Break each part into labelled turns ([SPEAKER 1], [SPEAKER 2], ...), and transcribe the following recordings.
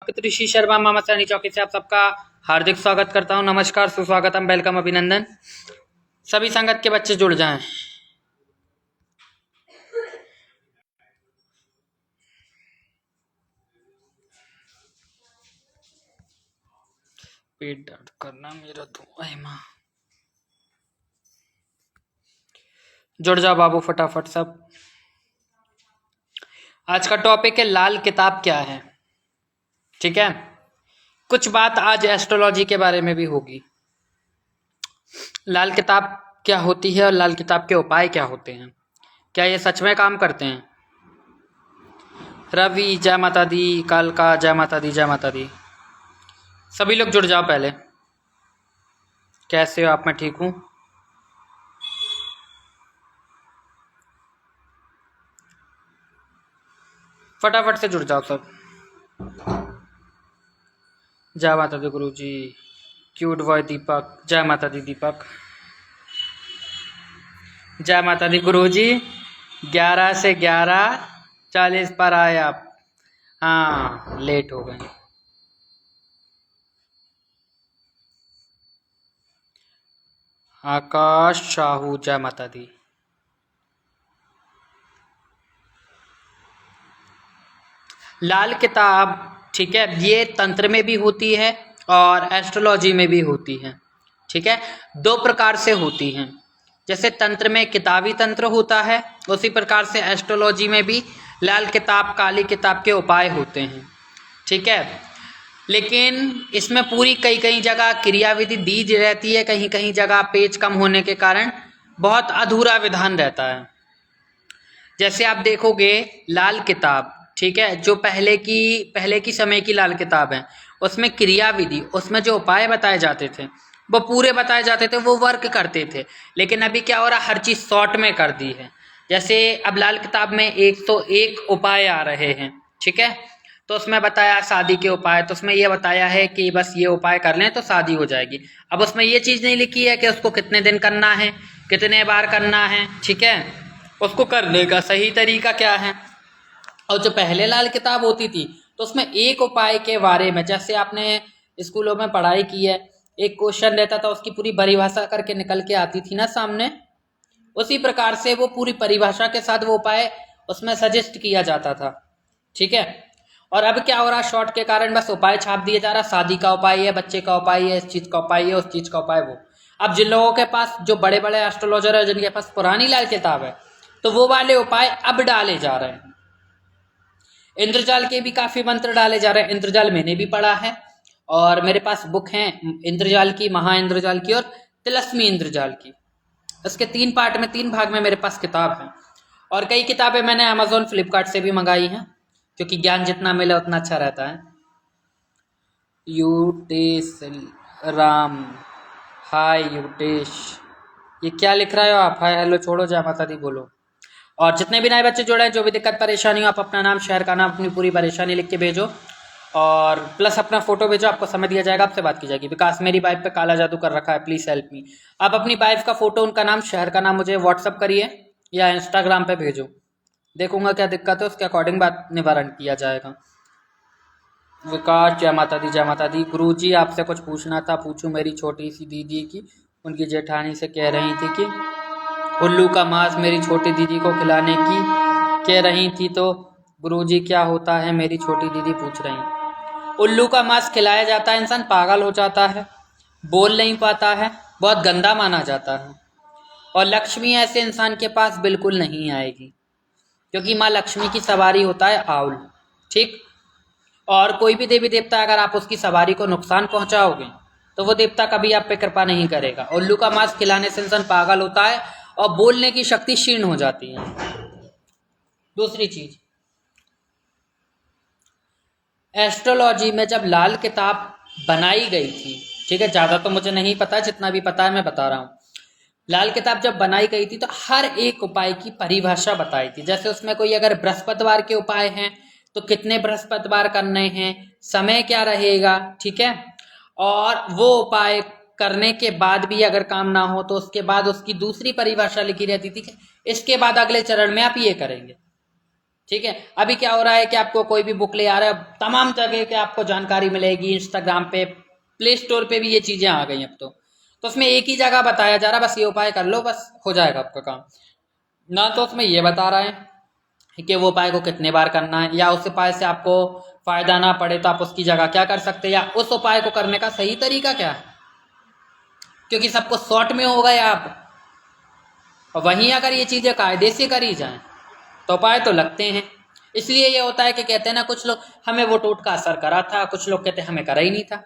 [SPEAKER 1] ऋषि शर्मा मामा सैनी चौकी से आप सबका हार्दिक स्वागत करता हूं। नमस्कार, सुस्वागतम, वेलकम, अभिनंदन। सभी संगत के बच्चे जुड़ जाएं। पेट दर्द करना मेरा तो माँ। जुड़ जाओ बाबू फटाफट सब। आज का टॉपिक है लाल किताब क्या है। ठीक है, कुछ बात आज एस्ट्रोलॉजी के बारे में भी होगी। लाल किताब क्या होती है और लाल किताब के उपाय क्या होते हैं, क्या ये सच में काम करते हैं। रवि जय माता दी, कालका जय माता दी, जय माता दी। सभी लोग जुड़ जाओ पहले। कैसे हो आप? मैं ठीक हूँ। फटाफट से जुड़ जाओ सब। जय माता दी गुरु जी। क्यूट बॉय दीपक, जय माता दी दीपक। जय माता दी गुरु जी। 11 से 11:40 पर आए आप। हाँ, लेट हो गए। आकाश साहू, जय माता दी। लाल किताब, ठीक है, ये तंत्र में भी होती है और एस्ट्रोलॉजी में भी होती है। ठीक है, दो प्रकार से होती हैं। जैसे तंत्र में किताबी तंत्र होता है, उसी प्रकार से एस्ट्रोलॉजी में भी लाल किताब, काली किताब के उपाय होते हैं। ठीक है, लेकिन इसमें पूरी कई कई जगह क्रियाविधि दी रहती है, कहीं कहीं जगह पेज कम होने के कारण बहुत अधूरा विधान रहता है। जैसे आप देखोगे लाल किताब, ठीक है, जो पहले की समय की लाल किताब है, उसमें क्रियाविधि, उसमें जो उपाय बताए जाते थे वो पूरे बताए जाते थे, वो वर्क करते थे। लेकिन अभी क्या हो रहा, हर चीज़ शॉर्ट में कर दी है। जैसे अब लाल किताब में 101 उपाय आ रहे हैं। ठीक है, तो उसमें बताया शादी के उपाय, तो उसमें ये बताया है कि बस ये उपाय कर लें तो शादी हो जाएगी। अब उसमें ये चीज़ नहीं लिखी है कि उसको कितने दिन करना है, कितने बार करना है। ठीक है, उसको करने का सही तरीका क्या है। और जो पहले लाल किताब होती थी तो उसमें एक उपाय के बारे में, जैसे आपने स्कूलों में पढ़ाई की है, एक क्वेश्चन रहता था, उसकी पूरी परिभाषा करके निकल के आती थी ना सामने, उसी प्रकार से वो पूरी परिभाषा के साथ वो उपाय उसमें सजेस्ट किया जाता था। ठीक है, और अब क्या हो रहा, शॉर्ट के कारण बस उपाय छाप दिए जा रहा, शादी का उपाय है, बच्चे का उपाय है, इस चीज का उपाय है, उस चीज का उपाय वो। अब जिन लोगों के पास, जो बड़े बड़े एस्ट्रोलॉजर है, जिनके पास पुरानी लाल किताब है, तो वो वाले उपाय अब डाले जा रहे हैं। इंद्रजाल के भी काफी मंत्र डाले जा रहे हैं। इंद्रजाल मैंने भी पढ़ा है और मेरे पास बुक हैं इंद्रजाल की, महा इंद्रजाल की और तिलस्मी इंद्रजाल की। उसके 3 पार्ट में, 3 भाग में मेरे पास किताब है। और कई किताबें मैंने अमेजोन फ्लिपकार्ट से भी मंगाई हैं, क्योंकि ज्ञान जितना मिले उतना अच्छा रहता है। युटेश राम, हाय युटेश, ये क्या लिख रहे हो आप? हाय हेलो छोड़ो, जय माता दी बोलो। और जितने भी नए बच्चे जुड़े हैं, जो भी दिक्कत परेशानी हो, आप अपना नाम, शहर का नाम, अपनी पूरी परेशानी लिख के भेजो और प्लस अपना फोटो भेजो, आपको समय दिया जाएगा, आपसे बात की जाएगी। विकास, मेरी वाइफ पे काला जादू कर रखा है, प्लीज हेल्प मी। आप अपनी वाइफ का फोटो, उनका नाम, शहर का नाम मुझे व्हाट्सअप करिए या इंस्टाग्राम पे भेजो, देखूंगा क्या दिक्कत है, उसके अकॉर्डिंग बात निवारण किया जाएगा। विकास, जय माता दी, जय माता दी। गुरु जी आपसे कुछ पूछना था, पूछूं? मेरी छोटी सी दीदी की, उनकी जेठानी से कह रही थी कि उल्लू का मांस मेरी छोटी दीदी को खिलाने की कह रही थी, तो गुरुजी क्या होता है, मेरी छोटी दीदी पूछ रही। उल्लू का मांस खिलाया जाता है, इंसान पागल हो जाता है, बोल नहीं पाता है, बहुत गंदा माना जाता है। और लक्ष्मी ऐसे इंसान के पास बिल्कुल नहीं आएगी, क्योंकि माँ लक्ष्मी की सवारी होता है आउल। ठीक, और कोई भी देवी देवता, अगर आप उसकी सवारी को नुकसान पहुंचाओगे तो वो देवता कभी आप पे कृपा नहीं करेगा। उल्लू का मांस खिलाने से इंसान पागल होता है और बोलने की शक्ति क्षीण हो जाती है। दूसरी चीज, एस्ट्रोलॉजी में जब लाल किताब बनाई गई थी, ठीक है, ज्यादा तो मुझे नहीं पता, जितना भी पता है मैं बता रहा हूँ। लाल किताब जब बनाई गई थी तो हर एक उपाय की परिभाषा बताई थी। जैसे उसमें कोई अगर बृहस्पतिवार के उपाय हैं तो कितने बृहस्पतिवार करने हैं, समय क्या रहेगा, ठीक है, और वो उपाय करने के बाद भी अगर काम ना हो तो उसके बाद उसकी दूसरी परिभाषा लिखी रहती थी कि इसके बाद अगले चरण में आप ये करेंगे। ठीक है। अभी क्या हो रहा है कि आपको कोई भी बुक ले आ रहा है, तमाम जगह के आपको जानकारी मिलेगी, इंस्टाग्राम पे, प्ले स्टोर पे भी ये चीजें आ गई अब तो उसमें एक ही जगह बताया जा रहा है, बस ये उपाय कर लो, बस हो जाएगा आपका काम। ना तो उसमें ये बता रहा है कि वो उपाय को कितने बार करना है, या उस उपाय से आपको फायदा ना पड़े तो आप उसकी जगह क्या कर सकते हैं, या उस उपाय को करने का सही तरीका क्या है, क्योंकि सबको शॉर्ट में हो गए आप। और वहीं अगर ये चीजें कायदे से करी जाएं तो उपाय तो लगते हैं। इसलिए ये होता है कि कहते हैं ना, कुछ लोग हमें वो टोटका असर करा था, कुछ लोग कहते हैं हमें करा ही नहीं था।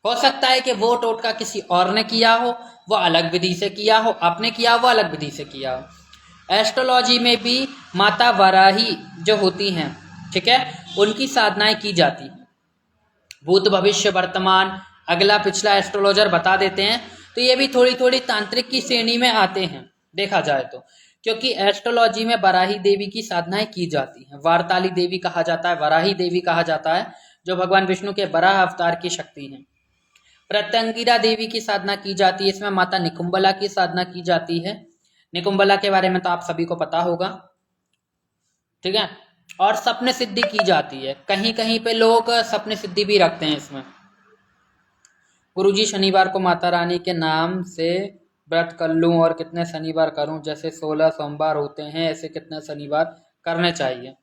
[SPEAKER 1] हो सकता है कि वो टोटका किसी और ने किया हो, वो अलग विधि से किया हो, आपने किया वो अलग विधि से किया हो। एस्ट्रोलॉजी में भी माता वाराही जो होती हैं, ठीक है, उनकी साधनाएं की जाती हैं। भूत भविष्य वर्तमान अगला पिछला एस्ट्रोलॉजर बता देते हैं। तो ये भी थोड़ी थोड़ी तांत्रिक की श्रेणी में आते हैं देखा जाए तो, क्योंकि एस्ट्रोलॉजी में वराही देवी की साधनाएं की जाती हैं। वारताली देवी कहा जाता है, वराही देवी कहा जाता है, जो भगवान विष्णु के वराह अवतार की शक्ति है। प्रत्यंगिरा देवी की साधना की जाती है, इसमें माता निकुंबला की साधना की जाती है। निकुंबला के बारे में तो आप सभी को पता होगा, ठीक है। और सपने सिद्धि की जाती है, कहीं कहीं पे लोग सपने सिद्धि भी रखते हैं इसमें। गुरुजी शनिवार को माता रानी के नाम से व्रत कर लूं और कितने शनिवार करूं, जैसे 16 सोमवार होते हैं ऐसे कितने शनिवार करने चाहिए।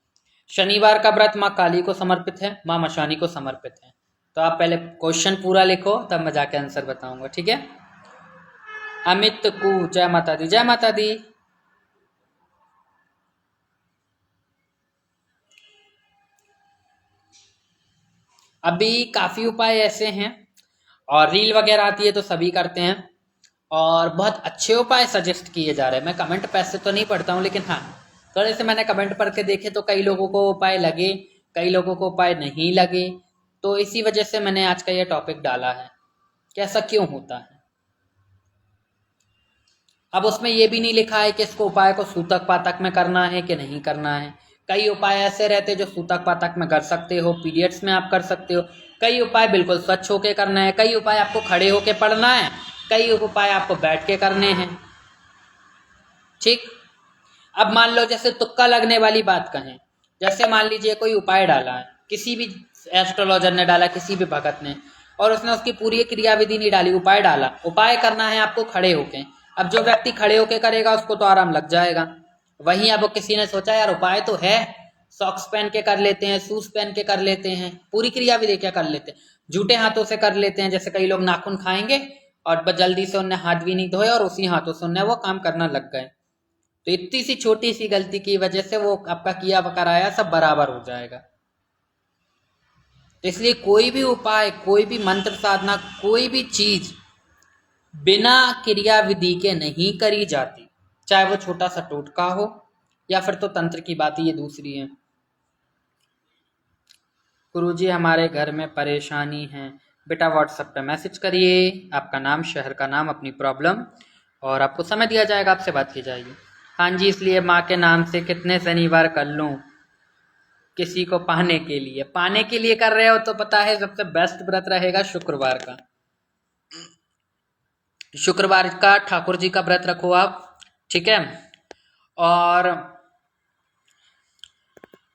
[SPEAKER 1] शनिवार का व्रत माँ काली को समर्पित है, माँ मशानी को समर्पित है। तो आप पहले क्वेश्चन पूरा लिखो, तब मैं जाके आंसर बताऊंगा, ठीक है। अमित कु जय माता दी, जय माता दी। अभी काफी उपाय ऐसे हैं, और रील वगैरह आती है तो सभी करते हैं, और बहुत अच्छे उपाय सजेस्ट किए जा रहे हैं। मैं कमेंट पैसे तो नहीं पढ़ता हूँ, लेकिन हाँ थोड़े से मैंने कमेंट पढ़ के देखे तो कई लोगों को उपाय लगे, कई लोगों को उपाय नहीं लगे। तो इसी वजह से मैंने आज का ये टॉपिक डाला है कि ऐसा क्यों होता है। अब उसमें ये भी नहीं लिखा है कि इसको उपाय को सूतक पातक में करना है कि नहीं करना है। कई उपाय ऐसे रहते हैं जो सूतक पातक में कर सकते हो, पीरियड्स में आप कर सकते हो। कई उपाय बिल्कुल स्वच्छ होके करना है, कई उपाय आपको खड़े होके पढ़ना है, कई उपाय आपको बैठ के करने हैं, ठीक। अब मान लो जैसे तुक्का लगने वाली बात कहें, जैसे मान लीजिए कोई उपाय डाला है, किसी भी एस्ट्रोलॉजर ने डाला, किसी भी भगत ने, और उसने उसकी पूरी क्रियाविधि नहीं डाली, उपाय डाला। उपाय करना है आपको खड़े होके। अब जो व्यक्ति खड़े होके करेगा उसको तो आराम लग जाएगा। वहीं अब किसी ने सोचा यार उपाय तो है, सॉक्स पहन के कर लेते हैं, शूज पहन के कर लेते हैं, पूरी क्रियाविधि क्या कर लेते हैं, झूठे हाथों से कर लेते हैं। जैसे कई लोग नाखून खाएंगे और जल्दी से उन्हें हाथ भी नहीं धोए और उसी हाथों से उन्हें वो काम करना लग गए। तो इतनी सी छोटी सी गलती की वजह से वो आपका किया कराया सब बराबर हो जाएगा। तो इसलिए कोई भी उपाय, कोई भी मंत्र साधना, कोई भी चीज बिना क्रिया विधि के नहीं करी जाती, चाहे वो छोटा सा टोटका हो या फिर तो तंत्र की बात ही ये दूसरी है। गुरुजी हमारे घर में परेशानी है। बेटा व्हाट्सएप पे मैसेज करिए, आपका नाम, शहर का नाम, अपनी प्रॉब्लम, और आपको समय दिया जाएगा, आपसे बात की जाएगी। हाँ जी, इसलिए माँ के नाम से कितने शनिवार कर लूँ किसी को पाने के लिए कर रहे हो तो पता है सबसे बेस्ट व्रत रहेगा शुक्रवार का। शुक्रवार का ठाकुर जी का व्रत रखो आप, ठीक है। और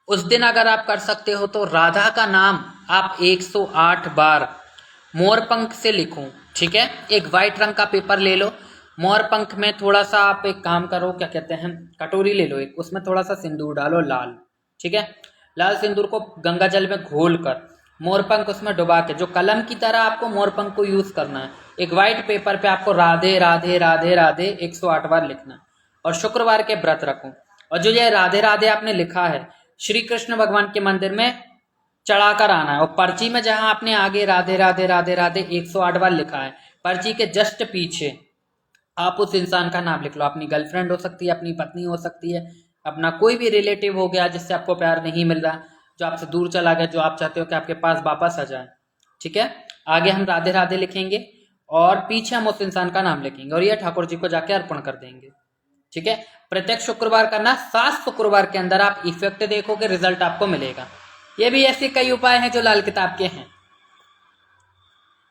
[SPEAKER 1] उस दिन अगर आप कर सकते हो तो राधा का नाम आप 108 बार मोरपंख से लिखो, ठीक है। एक वाइट रंग का पेपर ले लो, मोरपंख में थोड़ा सा आप एक काम करो, क्या कहते हैं, कटोरी ले लो एक, उसमें थोड़ा सा सिंदूर डालो लाल, ठीक है। लाल सिंदूर को गंगा जल में घोल कर मोरपंख उसमें डुबा के, जो कलम की तरह आपको मोरपंख को यूज करना है। एक वाइट पेपर पे आपको राधे राधे राधे राधे 108 बार लिखना है, और शुक्रवार के व्रत रखो। और जो ये राधे राधे आपने लिखा है श्री कृष्ण भगवान के मंदिर में चढ़ाकर आना है, और पर्ची में जहां आपने आगे राधे राधे राधे राधे 108 बार लिखा है, पर्ची के जस्ट पीछे आप उस इंसान का नाम लिख लो। अपनी गर्लफ्रेंड हो सकती है, अपनी पत्नी हो सकती है, अपना कोई भी रिलेटिव हो गया जिससे आपको प्यार नहीं मिल रहा, जो आपसे दूर चला गया, जो आप चाहते हो कि आपके पास वापस आ जाए, ठीक है। आगे हम राधे राधे लिखेंगे और पीछे हम उस इंसान का नाम लिखेंगे, और यह ठाकुर जी को जाके अर्पण कर देंगे, ठीक है। प्रत्येक शुक्रवार करना, 7 शुक्रवार के अंदर आप इफेक्ट देखोगे, रिजल्ट आपको मिलेगा। ये भी ऐसे कई उपाय हैं जो लाल किताब के हैं।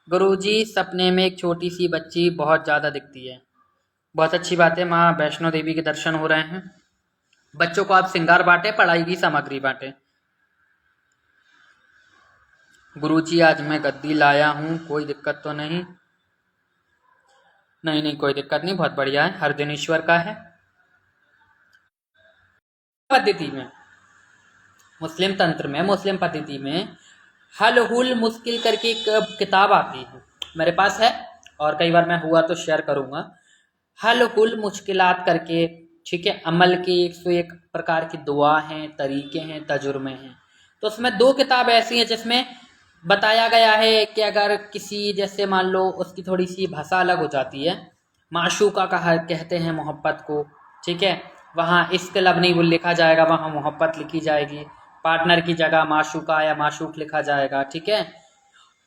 [SPEAKER 1] गुरुजी सपने में एक छोटी सी बच्ची बहुत ज्यादा दिखती है। बहुत अच्छी बात है, माँ वैष्णो देवी के दर्शन हो रहे हैं, बच्चों को आप श्रृंगार बांटे, पढ़ाई की सामग्री बांटे। गुरुजी आज मैं गद्दी लाया हूँ, कोई दिक्कत तो नहीं? नहीं कोई दिक्कत नहीं, बहुत बढ़िया है। हर दिन ईश्वर का है। पद्धति में, मुस्लिम तंत्र में, मुस्लिम पद्धति में हल हुल मुश्किल करके एक किताब आती है, मेरे पास है और कई बार मैं हुआ तो शेयर करूंगा। हल हुल मुश्किलात करके, ठीक है, अमल की 101 प्रकार की दुआ हैं, तरीके हैं, तजुर्बे हैं। तो उसमें 2 किताब ऐसी हैं जिसमें बताया गया है कि अगर किसी, जैसे मान लो उसकी थोड़ी सी भाषा अलग हो जाती है, माशूका कहा कहते हैं मोहब्बत को, ठीक है, वहाँ इश्क लब नहीं लिखा जाएगा, वहाँ मोहब्बत लिखी जाएगी। पार्टनर की जगह माशूका या माशूक लिखा जाएगा, ठीक है।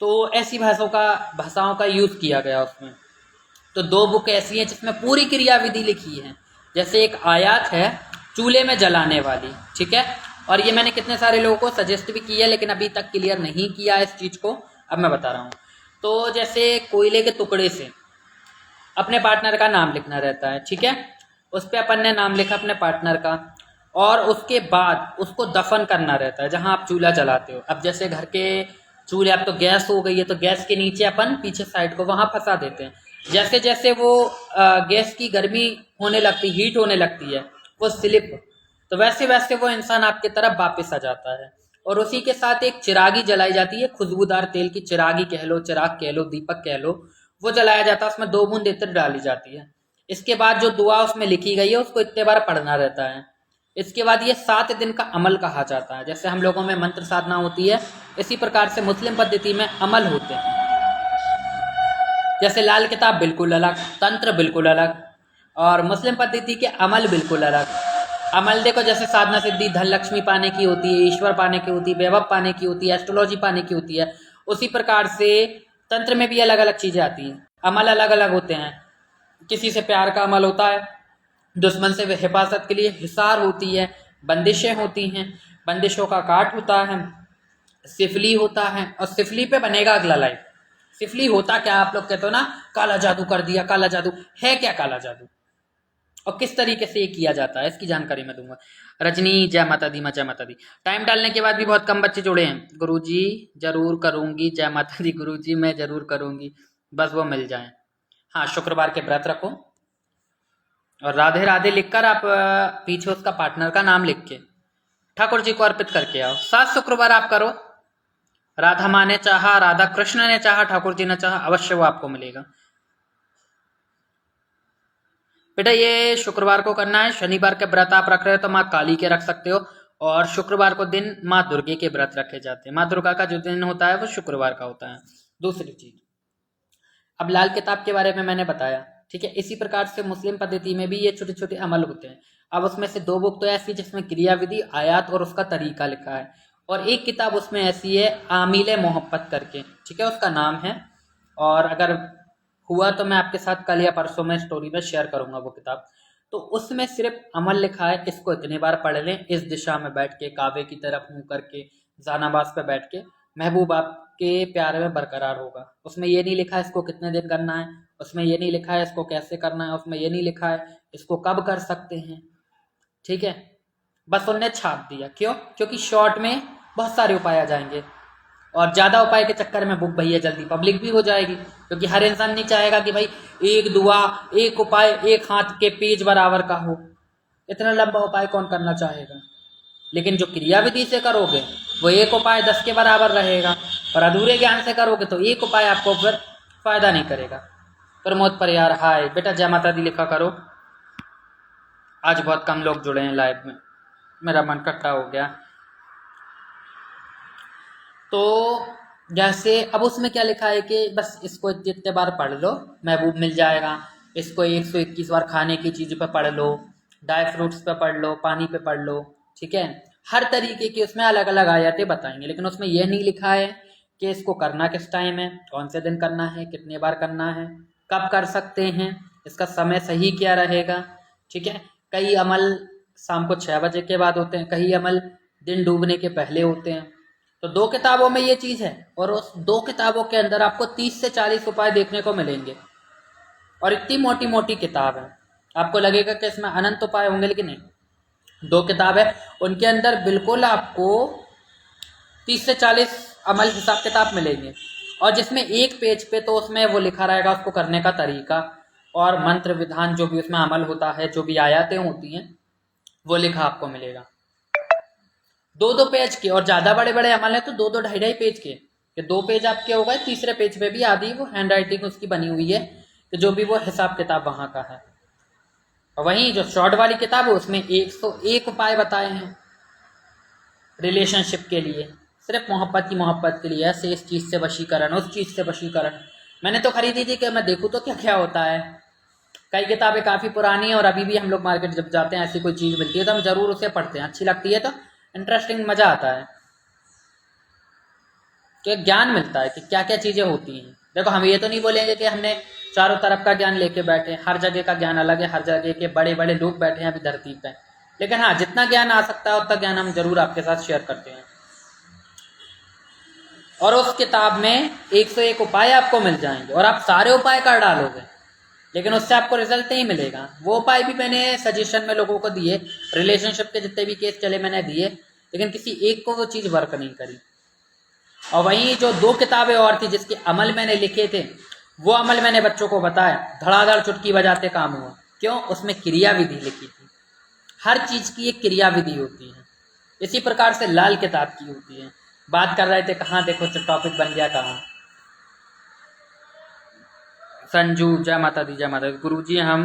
[SPEAKER 1] तो ऐसी भाषाओं का यूज़ किया गया उसमें। तो 2 बुक ऐसी हैं जिसमें पूरी क्रियाविधि लिखी है। जैसे एक आयत है चूल्हे में जलाने वाली, ठीक है, और ये मैंने कितने सारे लोगों को सजेस्ट भी किया, लेकिन अभी तक क्लियर नहीं किया इस चीज़ को, अब मैं बता रहा हूँ। तो जैसे कोयले के टुकड़े से अपने पार्टनर का नाम लिखना रहता है, ठीक है, उस पर अपन ने नाम लिखा अपने पार्टनर का, और उसके बाद उसको दफन करना रहता है जहाँ आप चूल्हा जलाते हो। अब जैसे घर के चूल्हे, अब तो गैस हो गई है, तो गैस के नीचे अपन पीछे साइड को वहाँ फंसा देते हैं। जैसे जैसे वो गैस की गर्मी होने लगती, हीट होने लगती है, वो स्लिप, तो वैसे वैसे वो इंसान आपकी तरफ वापस आ जाता है। और उसी के साथ एक चिरागी जलाई जाती है, खुशबूदार तेल की चिरागी कह लो, चिराग कह लो, दीपक कह लो, वो जलाया जाता है, उसमें 2 बूंद इत्र डाली जाती है। इसके बाद जो दुआ उसमें लिखी गई है उसको इतने बार पढ़ना रहता है। इसके बाद ये 7 दिन का अमल कहा जाता है। जैसे हम लोगों में मंत्र साधना होती है, इसी प्रकार से मुस्लिम पद्धति में अमल होते हैं। जैसे लाल किताब बिल्कुल अलग, तंत्र बिल्कुल अलग, और मुस्लिम पद्धति के अमल बिल्कुल अलग। अमल देखो, जैसे साधना सिद्धि धन लक्ष्मी पाने की होती है, ईश्वर पाने की होती है, वैभव पाने की होती है, एस्ट्रोलॉजी पाने की होती है, उसी प्रकार से तंत्र में भी अलग अलग चीज़ें आती हैं, अमल अलग अलग होते हैं। किसी से प्यार का अमल होता है, दुश्मन से हिफाजत के लिए हिसार होती है, बंदिशें होती हैं, बंदिशों का काट होता है, सिफली होता है, और सिफली पे बनेगा अगला लाइन। सिफली होता क्या, आप लोग कहते हो ना काला जादू कर दिया, काला जादू है क्या, काला जादू और किस तरीके से ये किया जाता है, इसकी जानकारी मैं दूंगा। रजनी जय माता दी, जय माता दी। टाइम डालने के बाद भी बहुत कम बच्चे जुड़े हैं। गुरुजी जरूर करूंगी, जय माता दी। गुरुजी मैं जरूर करूंगी, बस वो मिल जाए। हाँ, शुक्रवार के व्रत रखो और राधे राधे लिखकर आप पीछे उसका पार्टनर का नाम लिख के ठाकुर जी को अर्पित करके आओ। 7 शुक्रवार आप करो। राधा माँ ने चाहा, राधा कृष्ण ने चाहा, ठाकुर जी ने चाहा, अवश्य वो आपको मिलेगा। बेटा ये शुक्रवार को करना है। शनिवार के व्रत आप रख रहे हो तो माँ काली के रख सकते हो, और शुक्रवार को दिन माँ दुर्गे के व्रत रखे जाते हैं। माँ दुर्गा का जो दिन होता है वो शुक्रवार का होता है। दूसरी चीज, अब लाल किताब के बारे में मैंने बताया, ठीक है। इसी प्रकार से मुस्लिम पद्धति में भी ये छोटे छोटे अमल होते हैं। अब उसमें से 2 बुक तो ऐसी जिसमें क्रियाविधि, आयात और उसका तरीका लिखा है, और एक किताब उसमें ऐसी है आमिले मोहब्बत करके, ठीक है, उसका नाम है। और अगर हुआ तो मैं आपके साथ कल या परसों में स्टोरी में शेयर करूंगा वो किताब। तो उसमें सिर्फ अमल लिखा है, इसको इतने बार पढ़ लें, इस दिशा में बैठ के, काबे की तरफ मुंह करके, जानाबाज पे बैठ के, महबूब आपके प्यार में बरकरार होगा। उसमें ये नहीं लिखा है इसको कितने दिन करना है, उसमें ये नहीं लिखा है इसको कैसे करना है, उसमें ये नहीं लिखा है इसको कब कर सकते हैं, ठीक है। बस उनने छाप दिया। क्यों? क्योंकि शॉर्ट में बहुत सारे उपाय आ जाएंगे, और ज़्यादा उपाय के चक्कर में बुक भैया जल्दी पब्लिक भी हो जाएगी, क्योंकि हर इंसान नहीं चाहेगा कि भाई एक दुआ, एक उपाय, एक हाथ के पेज बराबर का हो। इतना लंबा उपाय कौन करना चाहेगा। लेकिन जो क्रियाविधि से करोगे वो एक उपाय 10 के बराबर रहेगा, और अधूरे ज्ञान से करोगे तो एक उपाय आपको फिर फायदा नहीं करेगा। प्रमोद परियार हाय बेटा, जय माता दी लिखा करो। आज बहुत कम लोग जुड़े हैं लाइव में, मेरा मन कट्टा हो गया। तो जैसे अब उसमें क्या लिखा है कि बस इसको जितने बार पढ़ लो महबूब मिल जाएगा। इसको 121 बार खाने की चीज़ पे पढ़ लो, ड्राई फ्रूट्स पे पढ़ लो, पानी पे पढ़ लो, ठीक है। हर तरीके की उसमें अलग अलग आयतें बताएंगे, लेकिन उसमें यह नहीं लिखा है कि इसको करना किस टाइम है, कौन से दिन करना है, कितने बार करना है, कब कर सकते हैं, इसका समय सही क्या रहेगा, ठीक है। कई अमल शाम को 6 बजे के बाद होते हैं, कई अमल दिन डूबने के पहले होते हैं। तो 2 किताबों में ये चीज़ है, और उस 2 किताबों के अंदर आपको 30 से 40 उपाय देखने को मिलेंगे, और इतनी मोटी मोटी किताब है। आपको लगेगा कि इसमें अनंत उपाय होंगे, लेकिन नहीं। 2 किताब है, उनके अंदर बिल्कुल आपको 30 से 40 अमल हिसाब किताब मिलेंगे, और जिसमें एक पेज पे तो उसमें वो लिखा रहेगा उसको करने का तरीका और मंत्र विधान जो भी उसमें अमल होता है, जो भी आयतें होती हैं वो लिखा आपको मिलेगा। 2-2 पेज के, और ज़्यादा बड़े बड़े अमल है तो 2-2 ढाई-ढाई पेज के, कि 2 पेज आपके हो गए, तीसरे पेज पे भी आधी वो हैंड राइटिंग उसकी बनी हुई है कि जो भी वो हिसाब किताब वहाँ का है। और वहीं जो शॉर्ट वाली किताब है उसमें 101 उपाय बताए हैं रिलेशनशिप के लिए, सिर्फ मोहब्बत के लिए, ऐसे इस चीज़ से वशीकरण, उस चीज़ से वशीकरण। मैंने तो खरीदी थी कि मैं देखूँ तो क्या क्या होता है। कई किताबें काफ़ी पुरानी हैं और अभी भी हम लोग मार्केट जब जाते हैं ऐसी कोई चीज़ मिलती है तो हम ज़रूर उसे पढ़ते हैं, अच्छी लगती है तो इंटरेस्टिंग, मज़ा आता है, तो एक ज्ञान मिलता है कि क्या क्या चीज़ें होती हैं। देखो हम ये तो नहीं बोलेंगे कि हमने चारों तरफ का ज्ञान लेके बैठे, हर जगह का ज्ञान अलग है, हर जगह के बड़े बड़े लोग बैठे हैं अभी धरती पे, लेकिन हाँ जितना ज्ञान आ सकता है उतना ज्ञान हम जरूर आपके साथ शेयर करते हैं। और उस किताब में 101 उपाय आपको मिल जाएंगे और आप सारे उपाय कर डालोगे, लेकिन उससे आपको रिजल्ट नहीं मिलेगा। वो उपाय भी मैंने सजेशन में लोगों को दिए, रिलेशनशिप के जितने भी केस चले मैंने दिए, लेकिन किसी एक को वो चीज़ वर्क नहीं करी। और वहीं जो 2 किताबें और थी जिसके अमल मैंने लिखे थे, वो अमल मैंने बच्चों को बताया, धड़ाधड़ चुटकी बजाते काम हुआ। क्यों? उसमें क्रिया विधि लिखी थी, हर चीज़ की एक क्रिया विधि होती है। इसी प्रकार से लाल किताब की होती है। बात कर रहे थे कहाँ, देखो टॉपिक बन गया कहाँ। संजू, जय माता दी, जय माता दी। गुरुजी हम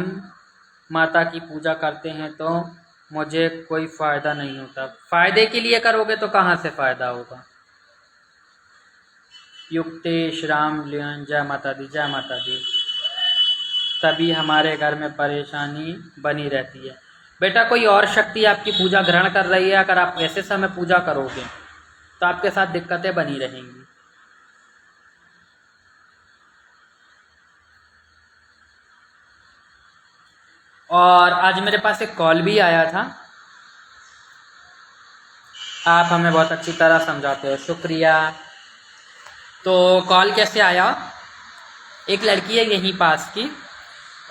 [SPEAKER 1] माता की पूजा करते हैं तो मुझे कोई फ़ायदा नहीं होता। फ़ायदे के लिए करोगे तो कहाँ से फ़ायदा होगा। युक्तेश राम लियन, जय माता दी, जय माता दी। तभी हमारे घर में परेशानी बनी रहती है। बेटा कोई और शक्ति आपकी पूजा ग्रहण कर रही है, अगर आप ऐसे समय पूजा करोगे तो आपके साथ दिक्कतें बनी रहेंगी। और आज मेरे पास एक कॉल भी आया था, आप हमें बहुत अच्छी तरह समझाते हो, शुक्रिया। तो कॉल कैसे आया, एक लड़की है यहीं पास की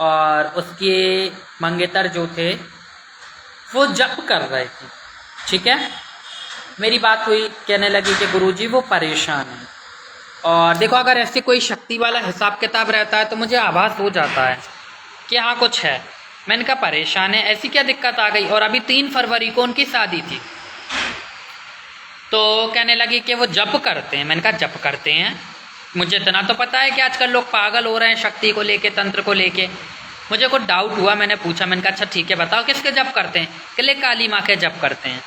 [SPEAKER 1] और उसके मंगेतर जो थे वो जप कर रहे थे, ठीक है। मेरी बात हुई, कहने लगी कि गुरुजी वो परेशान है। और देखो अगर ऐसे कोई शक्ति वाला हिसाब किताब रहता है तो मुझे आभास हो जाता है कि हाँ कुछ है। मैंने कहा परेशान है, ऐसी क्या दिक्कत आ गई। और अभी 3 फरवरी को उनकी शादी थी, तो कहने लगी कि वो जप करते हैं। मैंने कहा जप करते हैं, मुझे इतना तो पता है कि आजकल लोग पागल हो रहे हैं शक्ति को लेके, तंत्र को लेके। मुझे कुछ डाउट हुआ, मैंने पूछा, मैंने कहा अच्छा ठीक है बताओ किसके जप करते हैं। कहले काली माँ के जप करते हैं।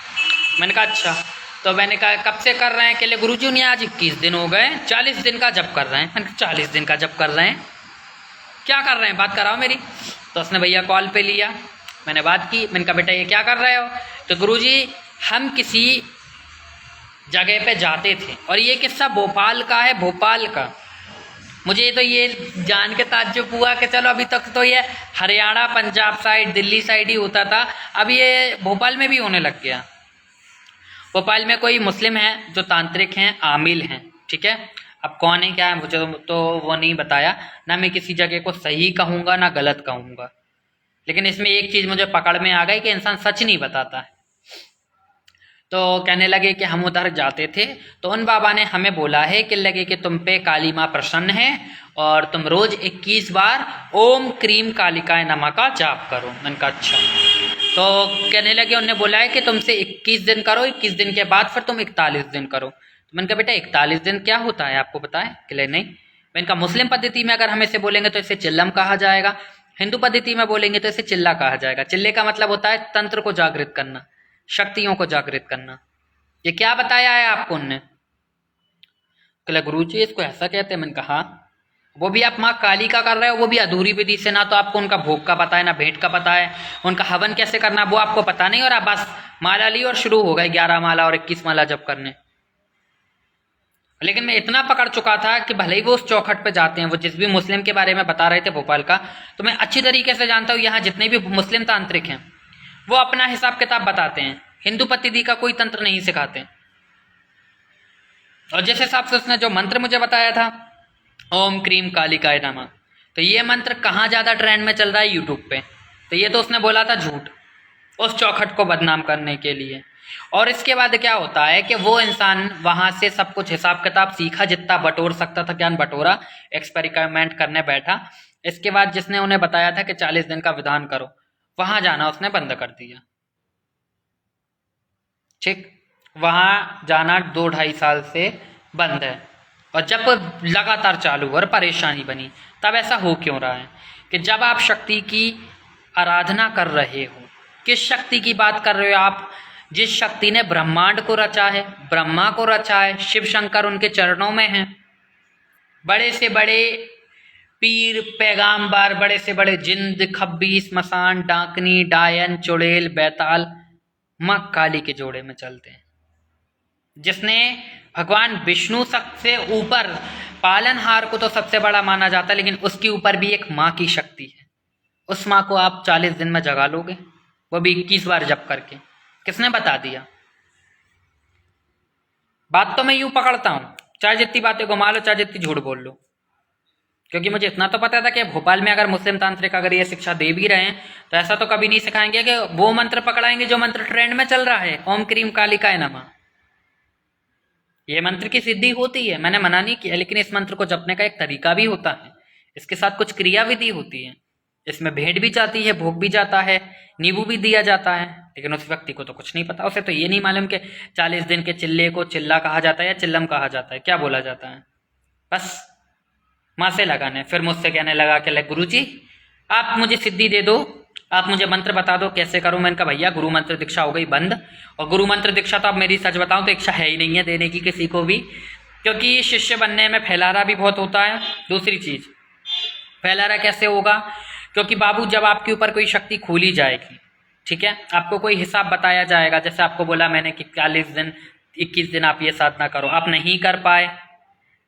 [SPEAKER 1] मैंने कहा अच्छा, तो मैंने कहा कब से कर रहे हैं। कहले गुरुजी उन्हें आज 21 दिन हो गए, 40 दिन का जप कर रहे हैं। मैंने कहा 40 दिन का जप कर रहे हैं, क्या कर रहे हैं, बात कराओ मेरी। तो उसने भैया कॉल पे लिया, मैंने बात की, मैंने कहा बेटा ये क्या कर रहे हो। तो गुरुजी हम किसी जगह पे जाते थे, और ये किस्सा भोपाल का है, भोपाल का। मुझे तो ये जान के ताज्जुब हुआ कि चलो अभी तक तो ये हरियाणा, पंजाब साइड, दिल्ली साइड ही होता था, अब ये भोपाल में भी होने लग गया। भोपाल में कोई मुस्लिम हैं जो तांत्रिक हैं, आमिल हैं, ठीक है। अब कौन है क्या है मुझे तो वो नहीं बताया, ना मैं किसी जगह को सही कहूँगा ना गलत कहूँगा, लेकिन इसमें एक चीज़ मुझे पकड़ में आ गई कि इंसान सच नहीं बताता है। तो कहने लगे कि हम उधर जाते थे तो उन बाबा ने हमें बोला है कि लगे कि तुम पे काली माँ प्रसन्न है और तुम रोज 21 बार ओम क्रीम कालिकाय नमः का जाप करो। मैंने कहा अच्छा। तो कहने लगे उन्होंने बोला है कि तुमसे 21 दिन करो, 21 दिन के बाद फिर तुम 41 दिन करो। तो मैंने कहा बेटा 41 दिन क्या होता है आपको पता है। कहले नहीं। मैंने कहा मुस्लिम पद्धति में अगर हम इसे बोलेंगे तो इसे चिल्लम कहा जाएगा, हिंदू पद्धति में बोलेंगे तो इसे चिल्ला कहा जाएगा। चिल्ले का मतलब होता है तंत्र को जागृत करना, शक्तियों को जागृत करना। ये क्या बताया है आपको उनने। कहला गुरुजी इसको ऐसा कहते हैं। मैंने कहा वो भी आप माँ काली का कर रहे हो, वो भी अधूरी विधि से, ना तो आपको उनका भोग का पता है ना भेंट का पता है, उनका हवन कैसे करना वो आपको पता नहीं, और आप बस माला ली और शुरू हो गए 11 माला और 21 माला जप करने। लेकिन मैं इतना पकड़ चुका था कि भले ही वो उस चौखट पे जाते हैं, वो जिस भी मुस्लिम के बारे में बता रहे थे भोपाल का, तो मैं अच्छी तरीके से जानता हूँ यहाँ जितने भी मुस्लिम तांत्रिक हैं वो अपना हिसाब किताब बताते हैं, हिंदू पद्धति का कोई तंत्र नहीं सिखाते। और जिस हिसाब से उसने जो मंत्र मुझे बताया था ओम क्रीम कालिकाय नमः, तो ये मंत्र कहाँ ज़्यादा ट्रेंड में चल रहा है यूट्यूब पे, तो ये तो उसने बोला था झूठ। उस चौखट को बदनाम करने के लिए। और इसके बाद क्या होता है कि वो इंसान वहाँ से सब कुछ हिसाब किताब सीखा, जितना बटोर सकता था ज्ञान बटोरा, एक्सपेरिमेंट करने बैठा। इसके बाद जिसने उन्हें बताया था कि 40 दिन का विधान करो, वहाँ जाना उसने बंद कर दिया। ठीक, वहाँ जाना 2-2.5 साल से बंद है। और जब लगातार चालू और परेशानी बनी, तब ऐसा हो क्यों रहा है कि जब आप शक्ति की आराधना कर रहे हो, किस शक्ति की बात कर रहे हो आप? जिस शक्ति ने ब्रह्मांड को रचा है, ब्रह्मा को रचा है, शिव शंकर उनके चरणों में हैं। बड़े से बड़े पीर पैगाम्बर, बड़े से बड़े जिंद, खब्बी, स्मशान, डाकनी, डायन, चुड़ैल, बैताल माँ काली के जोड़े में चलते हैं। जिसने भगवान विष्णु सबसे ऊपर, पालनहार को तो सबसे बड़ा माना जाता है, लेकिन उसके ऊपर भी एक माँ की शक्ति है। उस माँ को आप 40 दिन में जगा लोगे, वो भी 21 बार जप करके? किसने बता दिया? बात तो मैं यूं पकड़ता हूं, चाहे जितनी बातें घुमा लो, चाहे जितनी झूठ बोल लो, क्योंकि मुझे इतना तो पता था कि भोपाल में अगर मुस्लिम तांत्रिक अगर ये शिक्षा दे भी रहे हैं तो ऐसा तो कभी नहीं सिखाएंगे कि वो मंत्र पकड़ाएंगे जो मंत्र ट्रेंड में चल रहा है, ओम क्रीम कालिकाय नमः। ये मंत्र की सिद्धि होती है, मैंने मना नहीं किया, लेकिन इस मंत्र को जपने का एक तरीका भी होता है, इसके साथ कुछ क्रिया विधि होती है। इसमें भेंट भी जाती है, भोग भी जाता है, नींबू भी दिया जाता है, लेकिन उस व्यक्ति को तो कुछ नहीं पता। उसे तो ये नहीं मालूम कि 40 दिन के चिल्ले को चिल्ला कहा जाता है या चिल्लम कहा जाता है, क्या बोला जाता है। बस माँ से लगाने, फिर मुझसे कहने लगा कि गुरुजी आप मुझे सिद्धि दे दो, आप मुझे मंत्र बता दो कैसे करूं। मैंने कहा भैया गुरु मंत्र दीक्षा हो गई बंद, और गुरु मंत्र दीक्षा तो अब मेरी सच बताऊं तो इच्छा है ही नहीं है देने की किसी को भी, क्योंकि शिष्य बनने में फैलारा भी बहुत होता है। दूसरी चीज, फैलारा कैसे होगा? क्योंकि बाबू जब आपके ऊपर कोई शक्ति खोली जाएगी, ठीक है, आपको कोई हिसाब बताया जाएगा, जैसे आपको बोला मैंने कि 40 दिन 21 दिन आप ये साधना करो, आप नहीं कर पाए,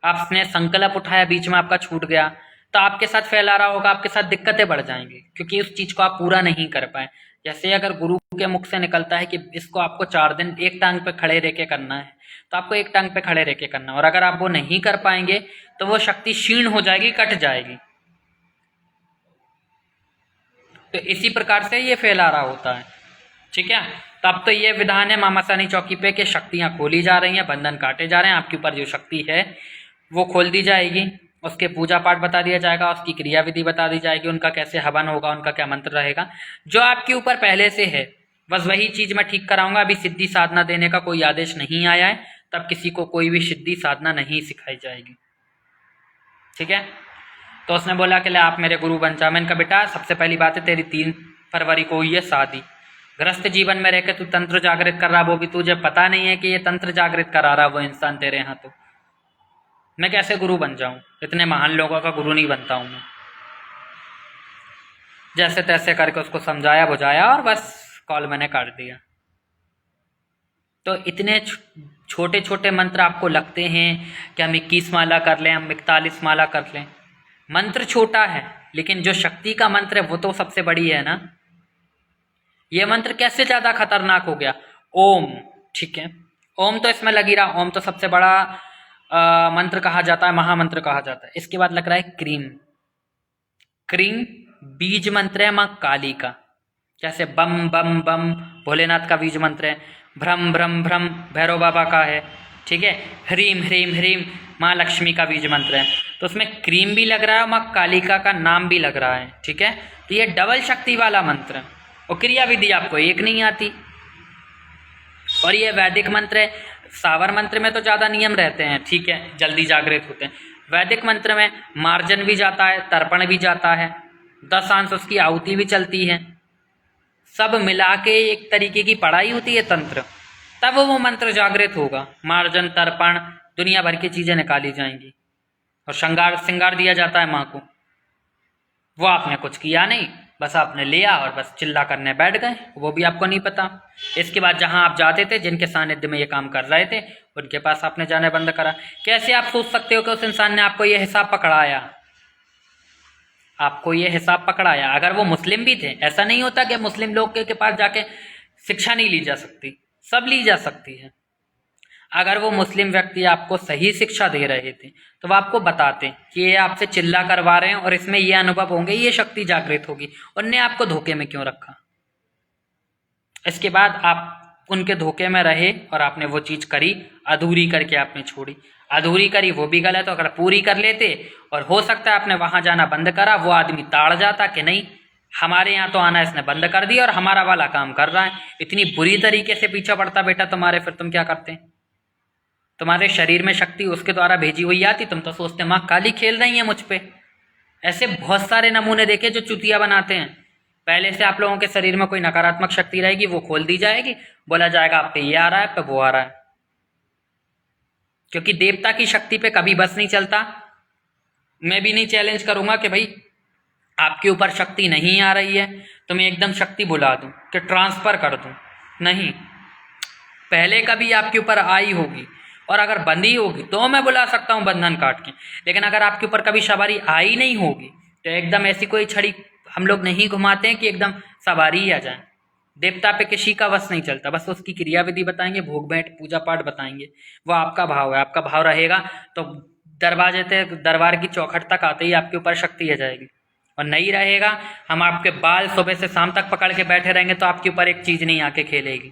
[SPEAKER 1] आपने संकल्प उठाया, बीच में आपका छूट गया, तो आपके साथ फैला रहा होगा, आपके साथ दिक्कतें बढ़ जाएंगी, क्योंकि उस चीज को आप पूरा नहीं कर पाए। जैसे अगर गुरु के मुख से निकलता है कि इसको आपको 4 दिन एक टांग पे खड़े रह के करना है, तो आपको एक टांग पे खड़े रह के करना है, और अगर आप वो नहीं कर पाएंगे तो वो शक्ति क्षीण हो जाएगी, कट जाएगी। तो इसी प्रकार से ये फैला रहा होता है, ठीक है। तब तो ये विधान है मामासानी चौकी पे कि शक्तियां खोली जा रही हैं, बंधन काटे जा रहे हैं, आपके ऊपर जो शक्ति है वो खोल दी जाएगी, उसके पूजा पाठ बता दिया जाएगा, उसकी क्रिया विधि बता दी जाएगी, उनका कैसे हवन होगा, उनका क्या मंत्र रहेगा, जो आपके ऊपर पहले से है। बस वही चीज मैं ठीक कराऊंगा। अभी सिद्धि साधना देने का कोई आदेश नहीं आया है, तब किसी को कोई भी सिद्धि साधना नहीं सिखाई जाएगी, ठीक है। तो उसने बोला कि ले आप मेरे गुरु बन जा। मैंने कहा बेटा सबसे पहली बात है तेरी 3 फरवरी को हुई है शादी, गृहस्थ जीवन में रहकर तू तंत्र जागृत कर रहा, वो भी तुझे पता नहीं है कि ये तंत्र जागृत करा रहा वो इंसान तेरे यहाँ, तो मैं कैसे गुरु बन जाऊं? इतने महान लोगों का गुरु नहीं बनता हूं मैं। जैसे तैसे करके उसको समझाया बुझाया और बस कॉल मैंने काट दिया। तो इतने छोटे छोटे मंत्र आपको लगते हैं कि हम 21 माला कर लें, हम 41 माला कर लें। मंत्र छोटा है, लेकिन जो शक्ति का मंत्र है वो तो सबसे बड़ी है ना। ये मंत्र कैसे ज्यादा खतरनाक हो गया? ओम, ठीक है, ओम तो इसमें लगी रहा, ओम तो सबसे बड़ा मंत्र कहा जाता है, महामंत्र कहा जाता है। इसके बाद लग रहा है क्रीम। क्रीम बीज मंत्र है माँ काली का, जैसे बम बम बम भोलेनाथ का बीज मंत्र है, भ्रम भ्रम भ्रम भैरव बाबा का है, ठीक है, ह्रीम ह्रीम ह्रीम माँ लक्ष्मी का बीज मंत्र है। तो उसमें क्रीम भी लग रहा है, माँ कालिका का नाम भी लग रहा है, ठीक है। तो ये डबल शक्ति वाला मंत्र है, और क्रिया विधि आपको एक नहीं आती। और ये वैदिक मंत्र है। सावर मंत्र में तो ज़्यादा नियम रहते हैं, ठीक है, जल्दी जागृत होते हैं। वैदिक मंत्र में मार्जन भी जाता है, तर्पण भी जाता है, 10 अंश उसकी आहुति भी चलती है, सब मिला के एक तरीके की पढ़ाई होती है तंत्र, तब वो मंत्र जागृत होगा। मार्जन, तर्पण, दुनिया भर की चीज़ें निकाली जाएंगी, और श्रृंगार दिया जाता है माँ को। वो आपने कुछ किया नहीं, बस आपने लिया और बस चिल्ला करने बैठ गए, वो भी आपको नहीं पता। इसके बाद जहां आप जाते थे, जिनके सानिध्य में ये काम कर रहे थे, उनके पास आपने जाने बंद करा। कैसे आप सोच सकते हो कि उस इंसान ने आपको ये हिसाब पकड़ाया? आपको ये हिसाब पकड़ाया। अगर वो मुस्लिम भी थे, ऐसा नहीं होता कि मुस्लिम लोग के पास जाके शिक्षा नहीं ली जा सकती, सब ली जा सकती है। अगर वो मुस्लिम व्यक्ति आपको सही शिक्षा दे रहे थे तो वो आपको बताते कि ये आपसे चिल्ला करवा रहे हैं और इसमें ये अनुभव होंगे, ये शक्ति जागृत होगी, उनने आपको धोखे में क्यों रखा? इसके बाद आप उनके धोखे में रहे और आपने वो चीज़ करी, अधूरी करके आपने छोड़ी। अधूरी करी वो भी गलत हो, अगर पूरी कर लेते और हो सकता है आपने वहाँ जाना बंद करा, वो आदमी ताड़ जाता कि नहीं हमारे यहाँ तो आना इसने बंद कर दिया और हमारा वाला काम कर रहा है, इतनी बुरी तरीके से पीछा पड़ता बेटा तुम्हारे, फिर तुम क्या करते? तुम्हारे शरीर में शक्ति उसके द्वारा भेजी हुई आती, तुम तो सोचते माँ काली खेल रही है मुझ पे। ऐसे बहुत सारे नमूने देखे जो चुतिया बनाते हैं। पहले से आप लोगों के शरीर में कोई नकारात्मक शक्ति रहेगी, वो खोल दी जाएगी, बोला जाएगा आप पे ये आ रहा है, आप पे वो आ रहा है। क्योंकि देवता की शक्ति पे कभी बस नहीं चलता। मैं भी नहीं चैलेंज करूंगा कि भाई आपके ऊपर शक्ति नहीं आ रही है तो मैं एकदम शक्ति बुला दूं कि ट्रांसफर कर दूं, नहीं। पहले कभी आपके ऊपर आई होगी और अगर बंदी होगी तो मैं बुला सकता हूं बंधन काट के, लेकिन अगर आपके ऊपर कभी सवारी आई नहीं होगी तो एकदम ऐसी कोई छड़ी हम लोग नहीं घुमाते हैं कि एकदम सवारी ही आ जाए। देवता पे किसी का वश नहीं चलता, बस उसकी क्रियाविधि बताएंगे, भोग भेंट पूजा पाठ बताएंगे, वो आपका भाव है। आपका भाव रहेगा तो दरवाजे तक, दरबार की चौखट तक आते ही आपके ऊपर शक्ति आ जाएगी। और नहीं रहेगा, हम आपके बाल सुबह से शाम तक पकड़ के बैठे रहेंगे तो आपके ऊपर एक चीज़ नहीं आके खेलेगी।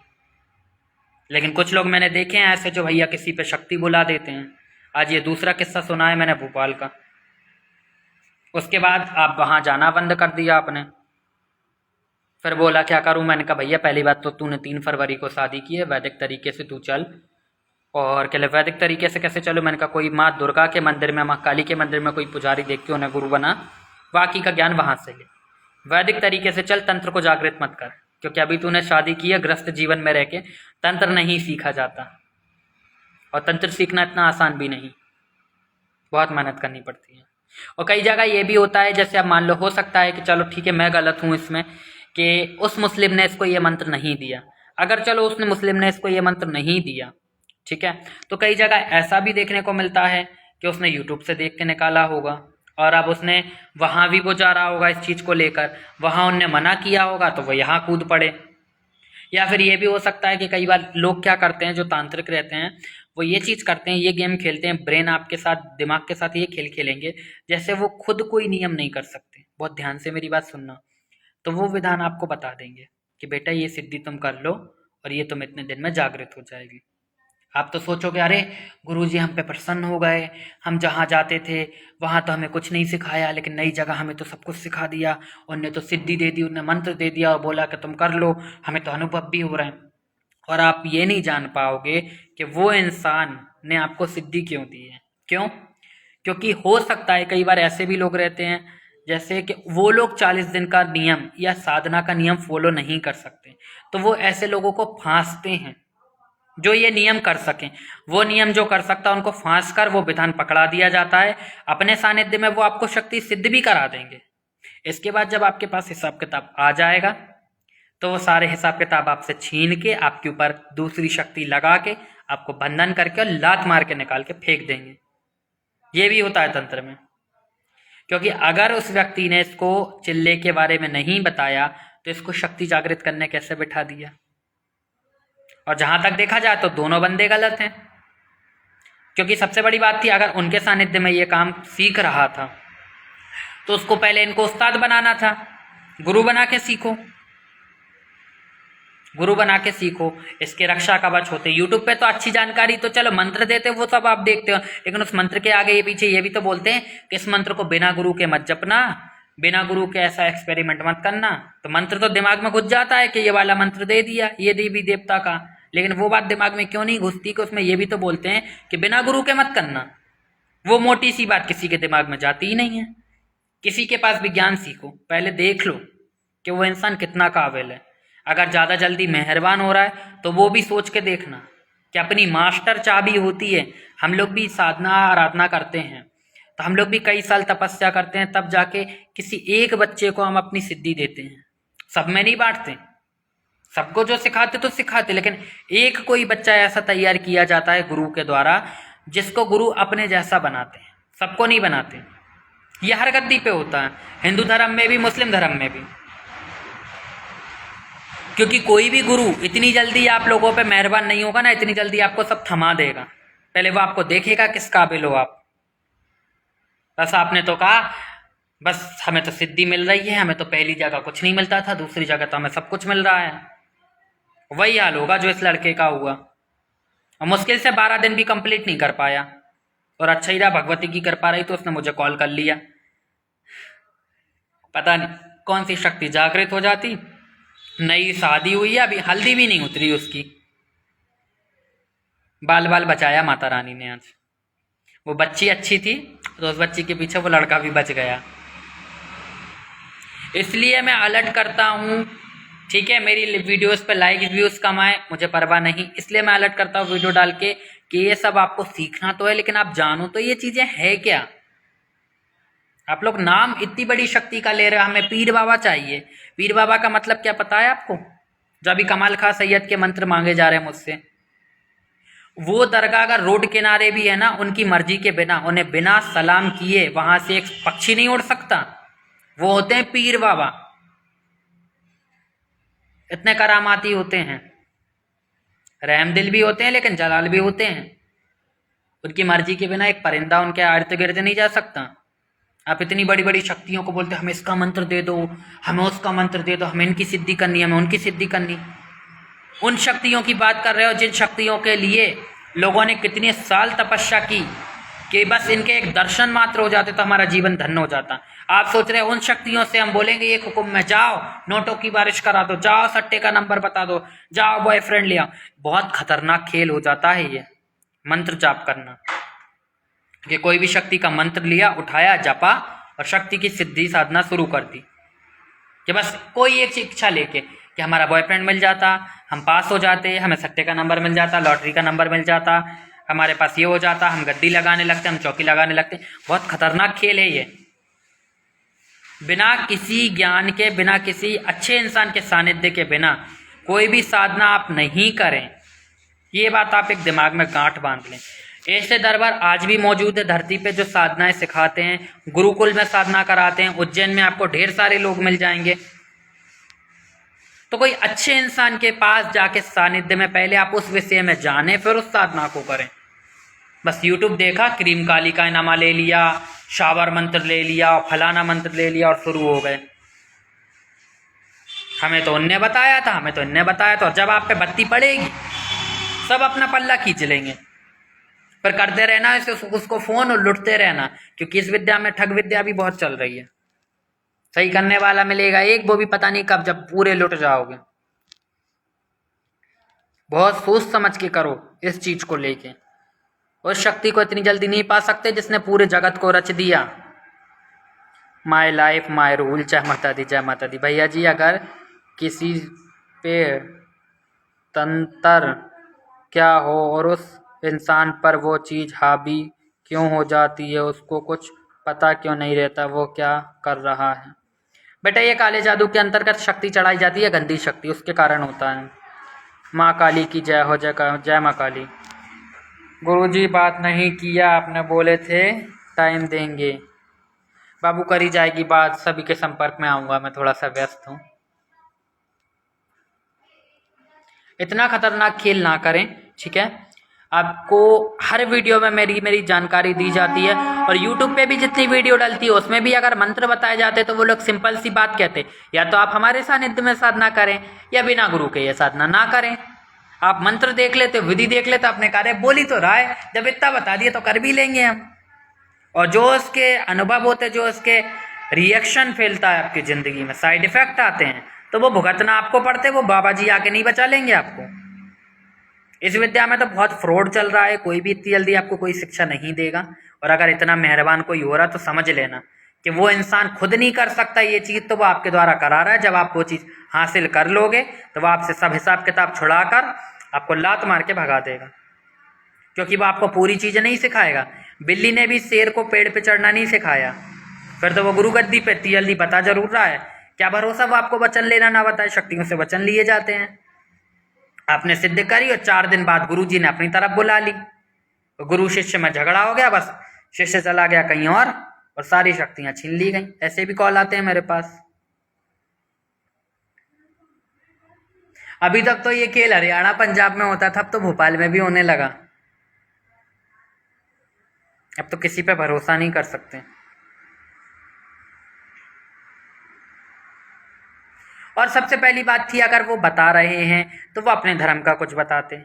[SPEAKER 1] लेकिन कुछ लोग मैंने देखे हैं ऐसे जो भैया किसी पे शक्ति बुला देते हैं। आज ये दूसरा किस्सा सुना है मैंने भोपाल का। उसके बाद आप वहाँ जाना बंद कर दिया आपने। फिर बोला क्या करूँ? मैंने कहा भैया पहली बात तो तूने 3 फरवरी को शादी की है, वैदिक तरीके से तू चल। और कहले वैदिक तरीके से कैसे चलो? मैंने कहा कोई माँ दुर्गा के मंदिर में, माँ काली के मंदिर में कोई पुजारी देख के उन्हें गुरु बना, बाकी का ज्ञान वहाँ से ले। वैदिक तरीके से चल, तंत्र को जागृत मत कर, क्योंकि अभी तूने शादी की है, ग्रस्त जीवन में रह के तंत्र नहीं सीखा जाता। और तंत्र सीखना इतना आसान भी नहीं, बहुत मेहनत करनी पड़ती है। और कई जगह ये भी होता है, जैसे अब मान लो हो सकता है कि चलो ठीक है मैं गलत हूँ इसमें कि उस मुस्लिम ने इसको ये मंत्र नहीं दिया। अगर चलो उसने मुस्लिम ने इसको ये मंत्र नहीं दिया, ठीक है, तो कई जगह ऐसा भी देखने को मिलता है कि उसने यूट्यूब से देख के निकाला होगा और अब उसने वहाँ भी वो जा रहा होगा इस चीज़ को लेकर, वहाँ उनने मना किया होगा तो वो यहाँ कूद पड़े। या फिर ये भी हो सकता है कि कई बार लोग क्या करते हैं जो तांत्रिक रहते हैं, वो ये चीज़ करते हैं, ये गेम खेलते हैं, ब्रेन आपके साथ, दिमाग के साथ ये खेल खेलेंगे जैसे वो खुद कोई नियम नहीं कर सकते। बहुत ध्यान से मेरी बात सुनना। तो वो विधान आपको बता देंगे कि बेटा ये सिद्धि तुम कर लो और ये तुम इतने दिन में जागृत हो जाएगी। आप तो सोचोगे अरे गुरुजी हम पे प्रसन्न हो गए, हम जहाँ जाते थे वहाँ तो हमें कुछ नहीं सिखाया, लेकिन नई जगह हमें तो सब कुछ सिखा दिया, उनने तो सिद्धि दे दी, उनने मंत्र दे दिया और बोला कि तुम कर लो, हमें तो अनुभव भी हो रहे हैं। और आप ये नहीं जान पाओगे कि वो इंसान ने आपको सिद्धि क्यों दी है। क्यों? क्योंकि हो सकता है कई बार ऐसे भी लोग रहते हैं जैसे कि वो लोग 40 दिन का नियम या साधना का नियम फॉलो नहीं कर सकते, तो वो ऐसे लोगों को फांसते हैं जो ये नियम कर सकें। वो नियम जो कर सकता है उनको फांस कर वो विधान पकड़ा दिया जाता है, अपने सानिध्य में वो आपको शक्ति सिद्ध भी करा देंगे। इसके बाद जब आपके पास हिसाब किताब आ जाएगा तो वो सारे हिसाब किताब आपसे छीन के आपके ऊपर दूसरी शक्ति लगा के आपको बंधन करके और लात मार के निकाल के फेंक देंगे। ये भी होता है तंत्र में। क्योंकि अगर उस व्यक्ति ने इसको चिल्ले के बारे में नहीं बताया तो इसको शक्ति जागृत करने कैसे बिठा दिया? और जहां तक देखा जाए तो दोनों बंदे गलत हैं। क्योंकि सबसे बड़ी बात थी, अगर उनके सानिध्य में ये काम सीख रहा था तो उसको पहले इनको उस्ताद बनाना था। गुरु बना के सीखो, गुरु बना के सीखो। इसके रक्षा कवच होते यूट्यूब पे तो अच्छी जानकारी, तो चलो मंत्र देते वो सब आप देखते हो, लेकिन उस मंत्र के आगे ये पीछे ये भी तो बोलते हैं कि इस मंत्र को बिना गुरु के मत जपना, बिना गुरु के ऐसा एक्सपेरिमेंट मत करना। तो मंत्र तो दिमाग में घुस जाता है कि ये वाला मंत्र दे दिया ये देवी देवता का, लेकिन वो बात दिमाग में क्यों नहीं घुसती कि उसमें ये भी तो बोलते हैं कि बिना गुरु के मत करना। वो मोटी सी बात किसी के दिमाग में जाती ही नहीं है। किसी के पास भी ज्ञान सीखो, पहले देख लो कि वो इंसान कितना काबिल है। अगर ज़्यादा जल्दी मेहरबान हो रहा है तो वो भी सोच के देखना कि अपनी मास्टर चाबी होती है। हम लोग भी साधना आराधना करते हैं तो हम लोग भी कई साल तपस्या करते हैं, तब जाके किसी एक बच्चे को हम अपनी सिद्धि देते हैं। सब में नहीं बांटते, सबको जो सिखाते तो सिखाते, लेकिन एक कोई बच्चा ऐसा तैयार किया जाता है गुरु के द्वारा जिसको गुरु अपने जैसा बनाते हैं, सबको नहीं बनाते। यह हर गद्दी पे होता है, हिंदू धर्म में भी मुस्लिम धर्म में भी। क्योंकि कोई भी गुरु इतनी जल्दी आप लोगों पे मेहरबान नहीं होगा ना, इतनी जल्दी आपको सब थमा देगा। पहले वो आपको देखेगा किस काबिल हो आप। बस आपने तो कहा बस हमें तो सिद्धि मिल रही है, हमें तो पहली जगह कुछ नहीं मिलता था, दूसरी जगह तो हमें सब कुछ मिल रहा है। वही हाल होगा जो इस लड़के का हुआ, और मुश्किल से 12 दिन भी कंप्लीट नहीं कर पाया, और अच्छा ही रहा भगवती की कृपा रही तो उसने मुझे कॉल कर लिया। पता नहीं कौन सी शक्ति जागृत हो जाती। नई शादी हुई है, अभी हल्दी भी नहीं उतरी उसकी, बाल बाल बचाया माता रानी ने आज। वो बच्ची अच्छी थी तो उस बच्ची के पीछे वो लड़का भी बच गया। इसलिए मैं अलर्ट करता हूँ, ठीक है, मेरी वीडियोस पे लाइक व्यूज कम आए मुझे परवाह नहीं, इसलिए मैं अलर्ट करता हूँ वीडियो डाल के कि ये सब आपको सीखना तो है, लेकिन आप जानो तो ये चीजें है क्या। आप लोग नाम इतनी बड़ी शक्ति का ले रहे हो, हमें पीर बाबा चाहिए। पीर बाबा का मतलब क्या पता है आपको? जो अभी कमाल खां सैयद के मंत्र मांगे जा रहे हैं मुझसे, वो दरगाह अगर रोड किनारे भी है ना, उनकी मर्जी के बिना, उन्हें बिना सलाम किए वहां से एक पक्षी नहीं उड़ सकता। वो होते हैं पीर बाबा, इतने करामाती होते हैं, रहमदिल भी होते हैं लेकिन जलाल भी होते हैं। उनकी मर्जी के बिना एक परिंदा उनके इर्द गिर्द नहीं जा सकता। आप इतनी बड़ी बड़ी शक्तियों को बोलते हमें इसका मंत्र दे दो, हमें उसका मंत्र दे दो, हमें इनकी सिद्धि करनी, हमें उनकी सिद्धि करनी। उन शक्तियों की बात कर रहे हो जिन शक्तियों के लिए लोगों ने कितने साल तपस्या की कि बस इनके एक दर्शन मात्र हो जाते तो हमारा जीवन धन्य हो जाता। आप सोच रहे हैं उन शक्तियों से हम बोलेंगे एक हुक्म में, जाओ नोटों की बारिश करा दो, जाओ सट्टे का नंबर बता दो, जाओ बॉयफ्रेंड ले आओ। बहुत खतरनाक खेल हो जाता है ये मंत्र जाप करना, कि कोई भी शक्ति का मंत्र लिया, उठाया, जपा और शक्ति की सिद्धि साधना शुरू कर दी, कि बस कोई एक इच्छा लेके कि हमारा बॉयफ्रेंड मिल जाता, हम पास हो जाते, हमें सट्टे का नंबर मिल जाता, लॉटरी का नंबर मिल जाता, हमारे पास ये हो जाता, हम गद्दी लगाने लगते, हम चौकी लगाने लगते। बहुत खतरनाक खेल है ये। बिना किसी ज्ञान के, बिना किसी अच्छे इंसान के सानिध्य के बिना कोई भी साधना आप नहीं करें, ये बात आप एक दिमाग में गांठ बांध लें। ऐसे दरबार आज भी मौजूद है धरती पे जो साधनाएं सिखाते हैं, गुरुकुल में साधना कराते हैं, उज्जैन में आपको ढेर सारे लोग मिल जाएंगे। तो कोई अच्छे इंसान के पास जाके सानिध्य में पहले आप उस विषय में जाने, फिर उस साधना को करें। बस यूट्यूब देखा, क्रीम काली का इनामा ले लिया, शावर मंत्र ले लिया, फलाना मंत्र ले लिया और शुरू हो गए। हमें तो उनने बताया था, हमें तो इनने बताया था, और जब आप पे बत्ती पड़ेगी सब अपना पल्ला खींच लेंगे। पर करते रहना उसको फोन और लुटते रहना, क्योंकि इस विद्या में ठग विद्या भी बहुत चल रही है। सही करने वाला मिलेगा एक, वो भी पता नहीं कब, जब पूरे लुट जाओगे। बहुत सोच समझ के करो इस चीज को लेके। उस शक्ति को इतनी जल्दी नहीं पा सकते जिसने पूरे जगत को रच दिया। माय लाइफ माय रूल, जय माता दी, जय माता दी। भैया जी अगर किसी पे तंत्र क्या हो और उस इंसान पर वो चीज हावी क्यों हो जाती है, उसको कुछ पता क्यों नहीं रहता वो क्या कर रहा है। बेटा ये काले जादू के अंतर्गत शक्ति चढ़ाई जाती है, गंदी शक्ति, उसके कारण होता है। माँ काली की जय हो, जय माँ काली। गुरुजी बात नहीं किया आपने, बोले थे टाइम देंगे। बाबू करी जाएगी बात, सभी के संपर्क में आऊंगा, मैं थोड़ा सा व्यस्त हूँ। इतना खतरनाक खेल ना करें, ठीक है। आपको हर वीडियो में मेरी जानकारी दी जाती है, और YouTube पे भी जितनी वीडियो डलती है उसमें भी अगर मंत्र बताए जाते तो वो लोग सिंपल सी बात कहते, या तो आप हमारे सानिध्य में साधना करें या बिना गुरु के ये साधना ना करें। आप मंत्र देख लेते, विधि देख लेते, अपने कार्य बोल ही तो रहा है, जब इतना बता दिए तो कर भी लेंगे हम। और जो उसके अनुभव होते, जो उसके रिएक्शन फैलता है आपकी जिंदगी में, साइड इफेक्ट आते हैं, तो वो भुगतना आपको पड़ते, वो बाबा जी आके नहीं बचा लेंगे आपको। इस विद्या में तो बहुत फ्रॉड चल रहा है, कोई भी इतनी जल्दी आपको कोई शिक्षा नहीं देगा। और अगर इतना मेहरबान कोई हो रहा तो समझ लेना कि वो इंसान खुद नहीं कर सकता ये चीज़, तो वो आपके द्वारा करा रहा है। जब आप वो चीज़ हासिल कर लोगे तो वो आपसे सब हिसाब किताब छुड़ाकर आपको लात मार के भगा देगा, क्योंकि वो आपको पूरी चीज़ें नहीं सिखाएगा। बिल्ली ने भी शेर को पेड़ पे चढ़ना नहीं सिखाया, फिर तो वो गुरु गद्दी पे इतनी जल्दी बता जरूर रहा है। क्या भरोसा वो आपको वचन लेना ना बताए, शक्तियों से वचन लिए जाते हैं। आपने सिद्ध करी और 4 दिन बाद गुरु जी ने अपनी तरफ बुला ली, तो गुरु शिष्य में झगड़ा हो गया, बस शिष्य चला गया कहीं और सारी शक्तियां छीन ली गई। ऐसे भी कॉल आते हैं मेरे पास। अभी तक तो ये खेल हरियाणा पंजाब में होता था, अब तो भोपाल में भी होने लगा। अब तो किसी पे भरोसा नहीं कर सकते। और और सबसे पहली बात थी, अगर वो बता रहे हैं तो वो अपने धर्म का कुछ बताते,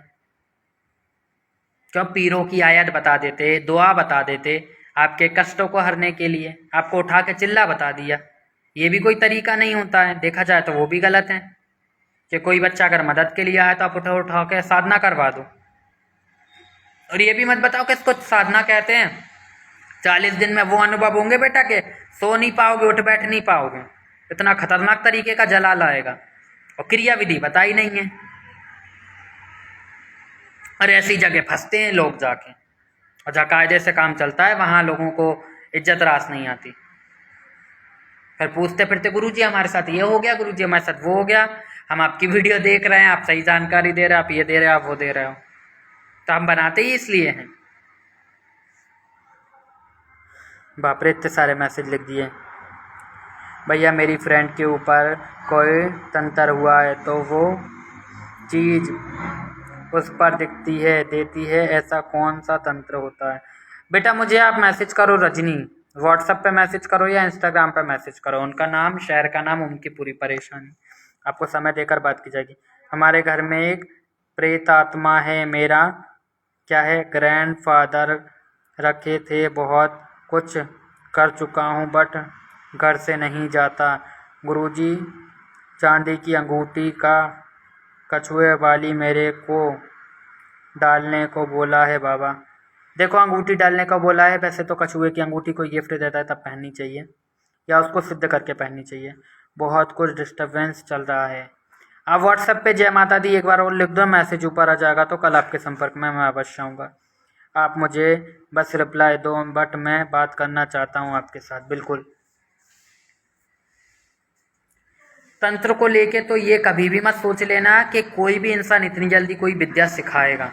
[SPEAKER 1] क्यों पीरों की आयत बता देते, दुआ बता देते आपके कष्टों को हरने के लिए। आपको उठा के चिल्ला बता दिया, ये भी कोई तरीका नहीं होता है, देखा जाए तो वो भी गलत है कि कोई बच्चा अगर मदद के लिए आया तो आप उठा के साधना करवा दो। और ये भी मत बताओ कि इसको साधना कहते हैं, 40 दिन में वो अनुभव होंगे बेटा के सो नहीं पाओगे, उठ बैठ नहीं पाओगे, इतना खतरनाक तरीके का जलाल आएगा, और क्रिया विधि बताई नहीं है। और ऐसी जगह फंसते हैं लोग जाके, और जहाँ कायदे से काम चलता है वहाँ लोगों को इज्जत रास नहीं आती। फिर पूछते फिरते गुरुजी हमारे साथ ये हो गया, गुरुजी हमारे साथ वो हो गया, हम आपकी वीडियो देख रहे हैं, आप सही जानकारी दे रहे हैं, आप ये दे रहे हो, आप वो दे रहे हो, तो हम बनाते ही इसलिए हैं। बाप रे इतने सारे मैसेज लिख दिए। भैया मेरी फ्रेंड के ऊपर कोई तंत्र हुआ है तो वो चीज़ उस पर दिखती है, देती है, ऐसा कौन सा तंत्र होता है? बेटा मुझे आप मैसेज करो रजनी, व्हाट्सएप पे मैसेज करो या इंस्टाग्राम पे मैसेज करो, उनका नाम, शहर का नाम, उनकी पूरी परेशानी, आपको समय देकर बात की जाएगी। हमारे घर में एक प्रेत आत्मा है, मेरा क्या है, ग्रैंडफादर रखे थे, बहुत कुछ कर चुका हूँ बट घर से नहीं जाता। गुरुजी चांदी की अंगूठी का कछुए वाली मेरे को डालने को बोला है बाबा। देखो अंगूठी डालने को बोला है, वैसे तो कछुए की अंगूठी कोई गिफ्ट देता है तब पहननी चाहिए या उसको सिद्ध करके पहननी चाहिए। बहुत कुछ डिस्टर्बेंस चल रहा है। आप व्हाट्सएप पे जय माता दी एक बार और लिख दो, मैसेज ऊपर आ जाएगा, तो कल आपके संपर्क में मैं अवश्य आऊँगा। आप मुझे बस रिप्लाई दो, बट मैं बात करना चाहता हूँ आपके साथ। बिल्कुल। तंत्र को लेके तो ये कभी भी मत सोच लेना कि कोई भी इंसान इतनी जल्दी कोई विद्या सिखाएगा।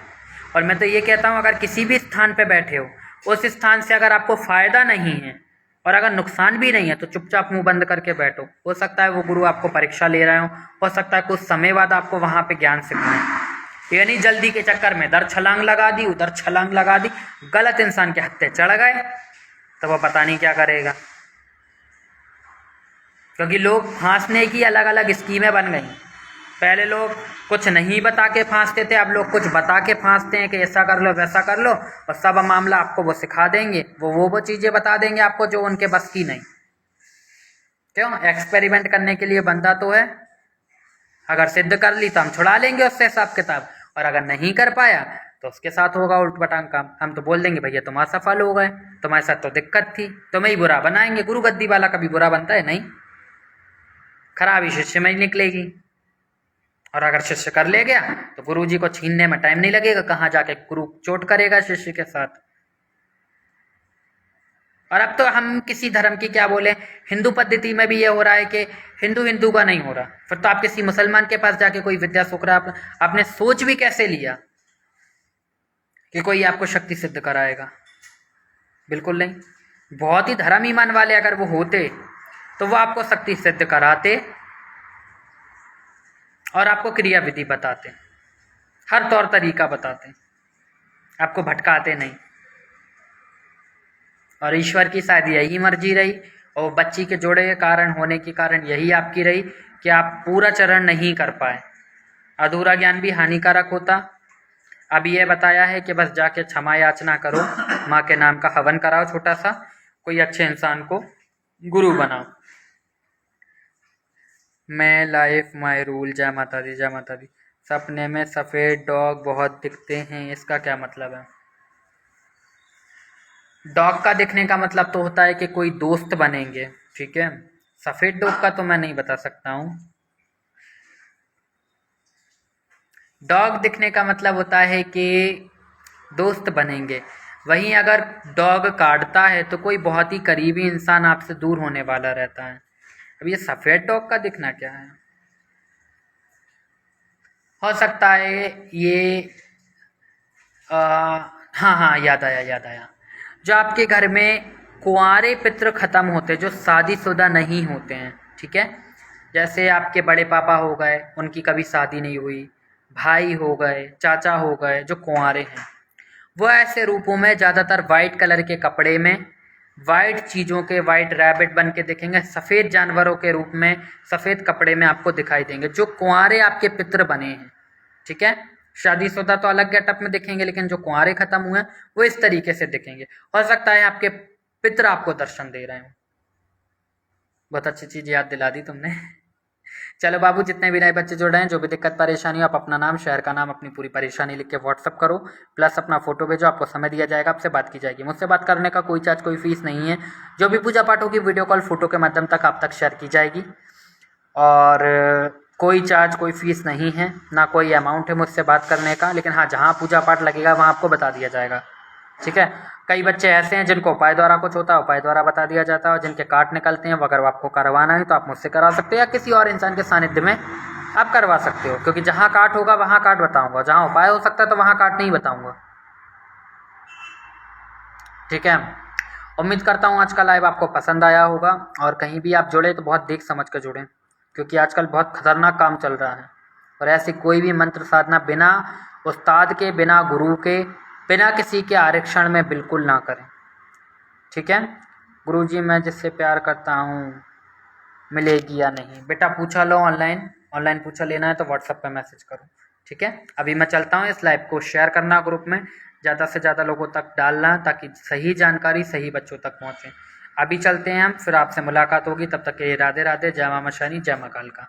[SPEAKER 1] और मैं तो ये कहता हूँ अगर किसी भी स्थान पे बैठे हो, उस स्थान से अगर आपको फ़ायदा नहीं है और अगर नुकसान भी नहीं है तो चुपचाप मुंह बंद करके बैठो। हो सकता है वो गुरु आपको परीक्षा ले रहे हो सकता है कुछ समय बाद आपको वहाँ पे ज्ञान सिखाएं। यानी जल्दी के चक्कर में इधर छलांग लगा दी, उधर छलांग लगा दी, गलत इंसान के हत्थे चढ़ गए तो वो पता नहीं क्या करेगा। क्योंकि लोग फांसने की अलग अलग स्कीमें बन गई। पहले लोग कुछ नहीं बता के फांसते थे, अब लोग कुछ बता के फांसते हैं कि ऐसा कर लो वैसा कर लो, और सब मामला आपको वो सिखा देंगे, वो चीज़ें बता देंगे आपको जो उनके बस की नहीं। क्यों? एक्सपेरिमेंट करने के लिए बनता तो है। अगर सिद्ध कर ली तो हम छुड़ा लेंगे उससे हिसाब किताब, और अगर नहीं कर पाया तो उसके साथ होगा उल्ट पटांग काम। हम तो बोल देंगे भैया तुम असफल हो गए, तुम्हारे साथ तो दिक्कत थी, तुम्हें ही बुरा बनाएंगे। गुरु गद्दी वाला कभी बुरा बनता है नहीं, खराबी शिष्य में ही निकलेगी। और अगर शिष्य कर ले गया तो गुरु जी को छीनने में टाइम नहीं लगेगा, कहाँ जाके गुरु चोट करेगा शिष्य के साथ। और अब तो हम किसी धर्म की क्या बोले, हिंदू पद्धति में भी ये हो रहा है कि हिंदू का नहीं हो रहा। फिर तो आप किसी मुसलमान के पास जाके कोई विद्या सीख रहा है, आपने सोच भी कैसे लिया कि कोई आपको शक्ति सिद्ध कराएगा? बिल्कुल नहीं। बहुत ही धर्म ईमान वाले अगर वो होते तो वो आपको शक्ति सिद्ध कराते और आपको क्रिया विधि बताते, हर तौर तरीका बताते, आपको भटकाते नहीं। और ईश्वर की शायद यही मर्जी रही, और बच्ची के जोड़े के कारण होने के कारण यही आपकी रही कि आप पूरा चरण नहीं कर पाए। अधूरा ज्ञान भी हानिकारक होता। अब ये बताया है कि बस जाके क्षमा याचना करो, माँ के नाम का हवन कराओ, छोटा सा कोई अच्छे इंसान को गुरु बनाओ। मैं लाइफ माई रूल। जय माता दी, जय माता दी। सपने में सफ़ेद डॉग बहुत दिखते हैं, इसका क्या मतलब है? डॉग का दिखने का मतलब तो होता है कि कोई दोस्त बनेंगे, ठीक है। सफ़ेद डॉग का तो मैं नहीं बता सकता हूँ। डॉग दिखने का मतलब होता है कि दोस्त बनेंगे। वहीं अगर डॉग काटता है तो कोई बहुत ही करीबी इंसान आपसे दूर होने वाला रहता है। अब ये सफ़ेद डॉग का दिखना क्या है? हो सकता है ये हाँ याद आया, जो आपके घर में कुंवारे पितृ खत्म होते, जो शादीशुदा नहीं होते हैं, ठीक है। जैसे आपके बड़े पापा हो गए, उनकी कभी शादी नहीं हुई, भाई हो गए, चाचा हो गए, जो कुंवारे हैं, वो ऐसे रूपों में ज़्यादातर वाइट कलर के कपड़े में वाइट चीज़ों के, वाइट रैबिट बन के दिखेंगे, सफ़ेद जानवरों के रूप में, सफ़ेद कपड़े में आपको दिखाई देंगे, जो कुंवारे आपके पितर बने हैं। ठीक है, शादीशुदा तो अलग गेटअप में दिखेंगे, लेकिन जो कुंवारे खत्म हुए हैं वो इस तरीके से दिखेंगे। हो सकता है आपके पितर आपको दर्शन दे रहे हो। बहुत अच्छी चीज़ याद दिला दी तुमने। चलो बाबू, जितने भी नए बच्चे जुड़ रहे हैं, जो भी दिक्कत परेशानी हो, आप अपना नाम, शहर का नाम, अपनी पूरी परेशानी लिख के व्हाट्सअप करो, प्लस अपना फोटो भेजो, आपको समय दिया जाएगा, आपसे बात की जाएगी। मुझसे बात करने का कोई चार्ज, कोई फीस नहीं है। जो भी पूजा पाठ होगी वीडियो कॉल, फोटो के माध्यम तक आप तक शेयर की जाएगी, और कोई चार्ज, कोई फीस नहीं है, ना कोई अमाउंट है मुझसे बात करने का। लेकिन हाँ, जहाँ पूजा पाठ लगेगा वहाँ आपको बता दिया जाएगा। ठीक है, कई बच्चे ऐसे हैं जिनको उपाय द्वारा कुछ होता है, उपाय द्वारा बता दिया जाता है, और जिनके काट निकलते हैं, अगर आपको करवाना है तो आप मुझसे करा सकते हो, या किसी और इंसान के सानिध्य में आप करवा सकते हो। क्योंकि जहाँ काट होगा वहाँ काट बताऊंगा, जहाँ उपाय हो सकता है तो वहाँ काट नहीं बताऊंगा। ठीक है, उम्मीद करता हूँ आज का लाइव आपको पसंद आया होगा, और कहीं भी आप जुड़े तो बहुत देख समझ कर जुड़ें, क्योंकि आजकल बहुत खतरनाक काम चल रहा है। और ऐसी कोई भी मंत्र साधना बिना उस्ताद के, बिना गुरु के, बिना किसी के आरक्षण में बिल्कुल ना करें। ठीक है, गुरुजी मैं जिससे प्यार करता हूँ मिलेगी या नहीं? बेटा पूछा लो, ऑनलाइन पूछा लेना है तो व्हाट्सएप पे मैसेज करो। ठीक है, अभी मैं चलता हूँ। इस लाइव को शेयर करना ग्रुप में, ज़्यादा से ज़्यादा लोगों तक डालना, ताकि सही जानकारी सही बच्चों तक पहुँचे। अभी चलते हैं हम, फिर आपसे मुलाकात होगी। तब तक के लिए राधे राधे, जय मां शनि, जय मां कालिका।